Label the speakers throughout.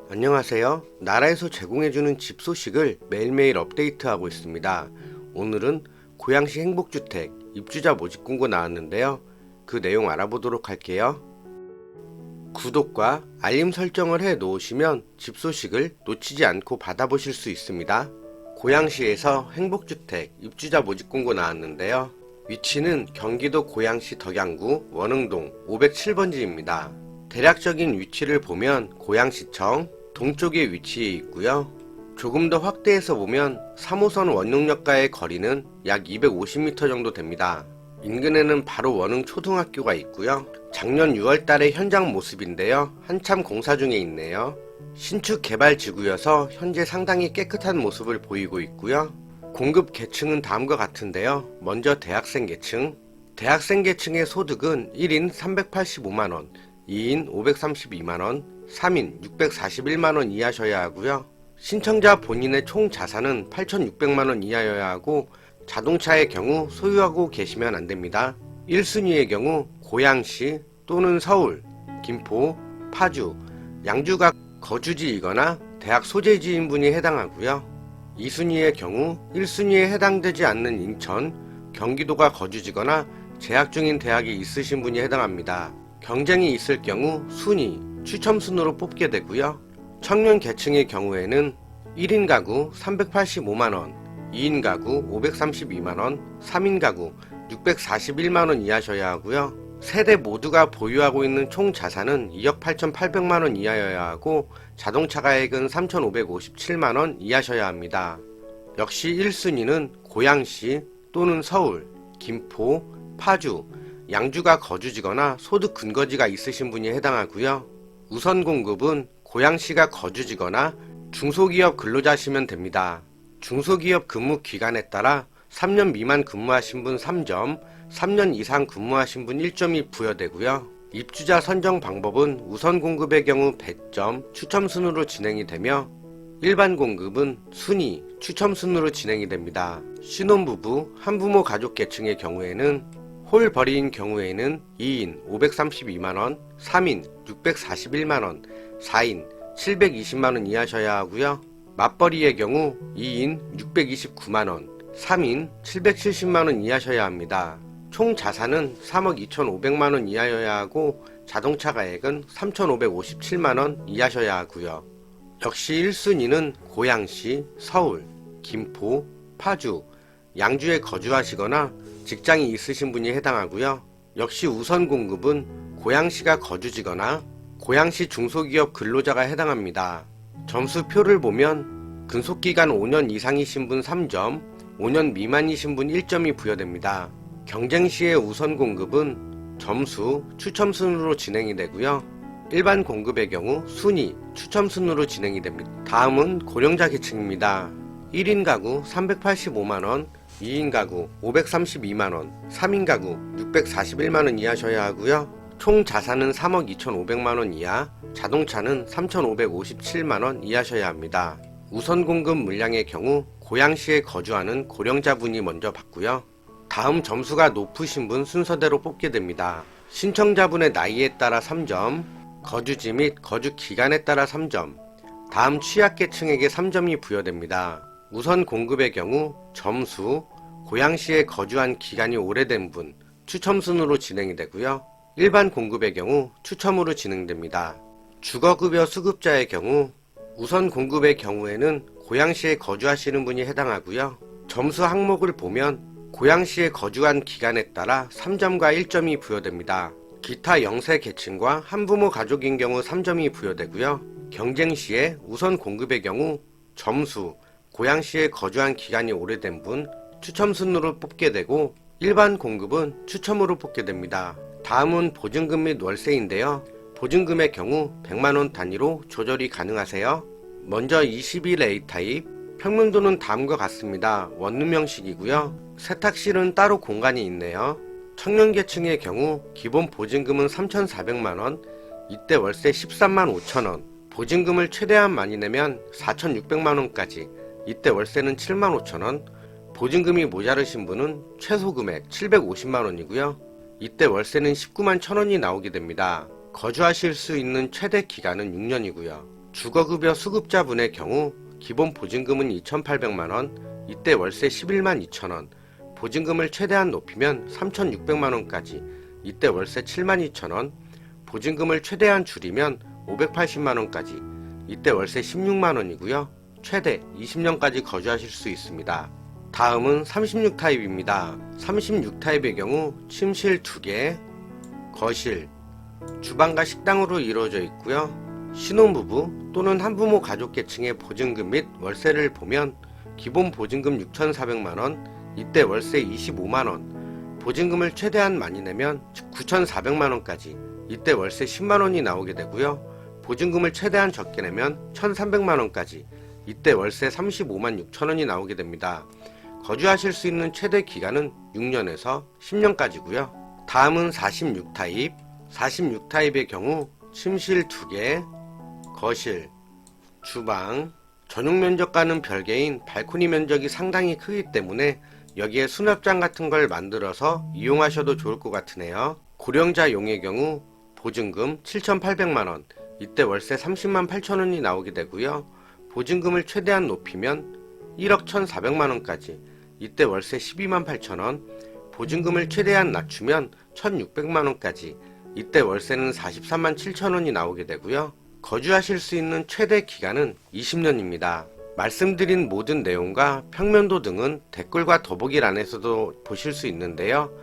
Speaker 1: 안녕하세요. 나라에서 제공해주는 집 소식을 매일매일 업데이트하고 있습니다. 오늘은 고양시 행복주택 입주자 모집 공고 나왔는데요. 그 내용 알아보도록 할게요. 구독과 알림 설정을 해 놓으시면 집 소식을 놓치지 않고 받아보실 수 있습니다. 고양시에서 행복주택 입주자 모집 공고 나왔는데요. 위치는 경기도 고양시 덕양구 원흥동 507번지입니다. 대략적인 위치를 보면 고양시청 동쪽에 위치해 있고요. 조금 더 확대해서 보면 3호선 원흥역과의 거리는 약 250m 정도 됩니다. 인근에는 바로 원흥 초등학교가 있고요. 작년 6월달의 현장 모습인데요. 한참 공사 중에 있네요. 신축 개발 지구여서 현재 상당히 깨끗한 모습을 보이고 있고요. 공급 계층은 다음과 같은데요. 먼저 대학생 계층. 대학생 계층의 소득은 1인 385만원, 2인 532만원, 3인 641만원 이하셔야 하고요. 신청자 본인의 총 자산은 8,600만원 이하여야 하고 자동차의 경우 소유하고 계시면 안됩니다. 1순위의 경우 고양시 또는 서울, 김포, 파주, 양주가 거주지이거나 대학 소재지인 분이 해당하고요. 2순위의 경우 1순위에 해당되지 않는 인천, 경기도가 거주지거나 재학 중인 대학이 있으신 분이 해당합니다. 경쟁이 있을 경우 순위, 추첨순으로 뽑게 되고요. 청년 계층의 경우에는 1인 가구 385만원, 2인 가구 532만원, 3인 가구 641만원 이하셔야 하고요. 세대 모두가 보유하고 있는 총 자산은 2억 8,800만원 이하여야 하고 자동차 가액은 3,557만원 이하셔야 합니다. 역시 1순위는 고양시 또는 서울, 김포, 파주, 양주가 거주지거나 소득 근거지가 있으신 분이 해당하고요. 우선 공급은 고양시가 거주지거나 중소기업 근로자시면 됩니다. 중소기업 근무 기간에 따라 3년 미만 근무하신 분 3점, 3년 이상 근무하신 분 1점이 부여되고요. 입주자 선정 방법은 우선 공급의 경우 100점 추첨 순으로 진행이 되며 일반 공급은 순위, 추첨 순으로 진행이 됩니다. 신혼부부, 한부모 가족 계층의 경우에는 홀벌이인 경우에는 2인 532만원, 3인 641만원, 4인 720만원 이하셔야 하고요. 맞벌이의 경우 2인 629만원, 3인 770만원 이하셔야 합니다. 총 자산은 3억 2,500만원 이하여야 하고 자동차 가액은 3,557만원 이하셔야 하고요. 역시 1순위는 고양시, 서울, 김포, 파주, 양주에 거주하시거나 직장이 있으신 분이 해당하고요. 역시 우선 공급은 고양시가 거주지거나 고양시 중소기업 근로자가 해당합니다. 점수표를 보면 근속기간 5년 이상이신 분 3점, 5년 미만이신 분 1점이 부여됩니다. 경쟁시의 우선 공급은 점수, 추첨순으로 진행이 되고요. 일반 공급의 경우 순위, 추첨순으로 진행이 됩니다. 다음은 고령자 계층입니다. 1인 가구 385만원, 2인 가구 532만원, 3인 가구 641만원 이하셔야 하고요. 총 자산은 3억 2,500만원 이하, 자동차는 3,557만원 이하셔야 합니다. 우선 공급 물량의 경우 고양시에 거주하는 고령자분이 먼저 받고요. 다음 점수가 높으신 분 순서대로 뽑게 됩니다. 신청자분의 나이에 따라 3점, 거주지 및 거주 기간에 따라 3점, 다음 취약계층에게 3점이 부여됩니다. 우선 공급의 경우 점수, 고양시에 거주한 기간이 오래된 분, 추첨순으로 진행이 되고요. 일반 공급의 경우 추첨으로 진행됩니다. 주거급여 수급자의 경우 우선 공급의 경우에는 고양시에 거주하시는 분이 해당하고요. 점수 항목을 보면 고양시에 거주한 기간에 따라 3점과 1점이 부여됩니다. 기타 영세 계층과 한부모 가족인 경우 3점이 부여되고요. 경쟁시에 우선 공급의 경우 점수, 고양시에 거주한 기간이 오래된 분, 추첨순으로 뽑게 되고 일반 공급은 추첨으로 뽑게 됩니다. 다음은 보증금 및 월세인데요. 보증금의 경우 100만원 단위로 조절이 가능하세요. 먼저 21A 타입, 평면도는 다음과 같습니다. 원룸 형식이고요. 세탁실은 따로 공간이 있네요. 청년계층의 경우 기본 보증금은 3,400만원, 이때 월세 13만 5천원, 보증금을 최대한 많이 내면 4,600만원까지, 이때 월세는 7만 5천원, 보증금이 모자르신 분은 최소 금액 750만원이고요. 이때 월세는 19만 1천원이 나오게 됩니다. 거주하실 수 있는 최대 기간은 6년이고요. 주거급여 수급자분의 경우 기본 보증금은 2,800만원, 이때 월세 11만 2천원, 보증금을 최대한 높이면 3,600만원까지, 이때 월세 7만 2천원, 보증금을 최대한 줄이면 580만원까지, 이때 월세 16만원이고요. 최대 20년까지 거주하실 수 있습니다. 다음은 36타입입니다. 36타입의 경우 침실 2개, 거실, 주방과 식당으로 이루어져 있고요. 신혼부부 또는 한부모 가족계층의 보증금 및 월세를 보면 기본 보증금 6,400만원, 이때 월세 25만원, 보증금을 최대한 많이 내면 9,400만원까지, 이때 월세 10만원이 나오게 되고요. 보증금을 최대한 적게 내면 1,300만원까지, 이때 월세 35만 6천원이 나오게 됩니다. 거주하실 수 있는 최대 기간은 6년에서 10년까지고요. 다음은 46타입. 46타입의 경우 침실 2개, 거실, 주방, 전용 면적과는 별개인 발코니 면적이 상당히 크기 때문에 여기에 수납장 같은 걸 만들어서 이용하셔도 좋을 것 같으네요. 고령자용의 경우 보증금 7,800만원, 이때 월세 30만 8천원이 나오게 되고요. 보증금을 최대한 높이면 1억 1,400만원까지, 이때 월세 12만 8천원, 보증금을 최대한 낮추면 1,600만원까지, 이때 월세는 43만 7천원이 나오게 되고요. 거주하실 수 있는 최대 기간은 20년입니다. 말씀드린 모든 내용과 평면도 등은 댓글과 더보기란에서도 보실 수 있는데요.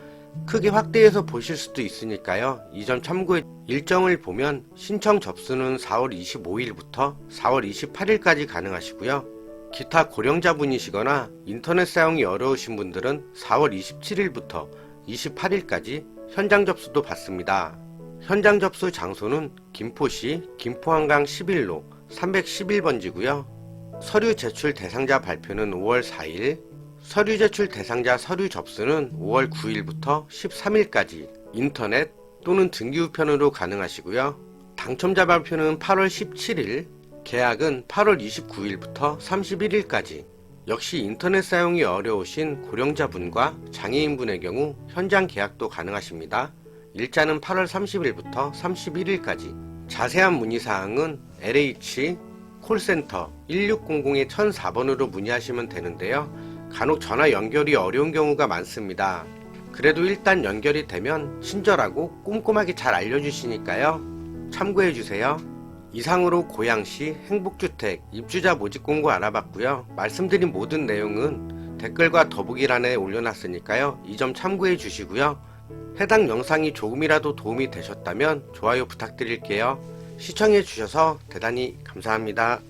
Speaker 1: 크게 확대해서 보실 수도 있으니까요. 이 점 참고해. 일정을 보면 신청 접수는 4월 25일부터 4월 28일까지 가능하시고요. 기타 고령자분이시거나 인터넷 사용이 어려우신 분들은 4월 27일부터 28일까지 현장 접수도 받습니다. 현장 접수 장소는 김포시 김포한강 11로 311번지고요. 서류 제출 대상자 발표는 5월 4일, 서류 제출 대상자 서류 접수는 5월 9일부터 13일까지 인터넷 또는 등기 우편으로 가능하시고요. 당첨자 발표는 8월 17일, 계약은 8월 29일부터 31일까지. 역시 인터넷 사용이 어려우신 고령자분과 장애인분의 경우 현장 계약도 가능하십니다. 일자는 8월 30일부터 31일까지. 자세한 문의사항은 LH 콜센터 1600-1004번으로 문의하시면 되는데요. 간혹 전화 연결이 어려운 경우가 많습니다. 그래도 일단 연결이 되면 친절하고 꼼꼼하게 잘 알려주시니까요. 참고해주세요. 이상으로 고양시 행복주택 입주자 모집 공고 알아봤고요. 말씀드린 모든 내용은 댓글과 더보기란에 올려놨으니까요. 이 점 참고해 주시고요. 해당 영상이 조금이라도 도움이 되셨다면 좋아요 부탁드릴게요. 시청해 주셔서 대단히 감사합니다.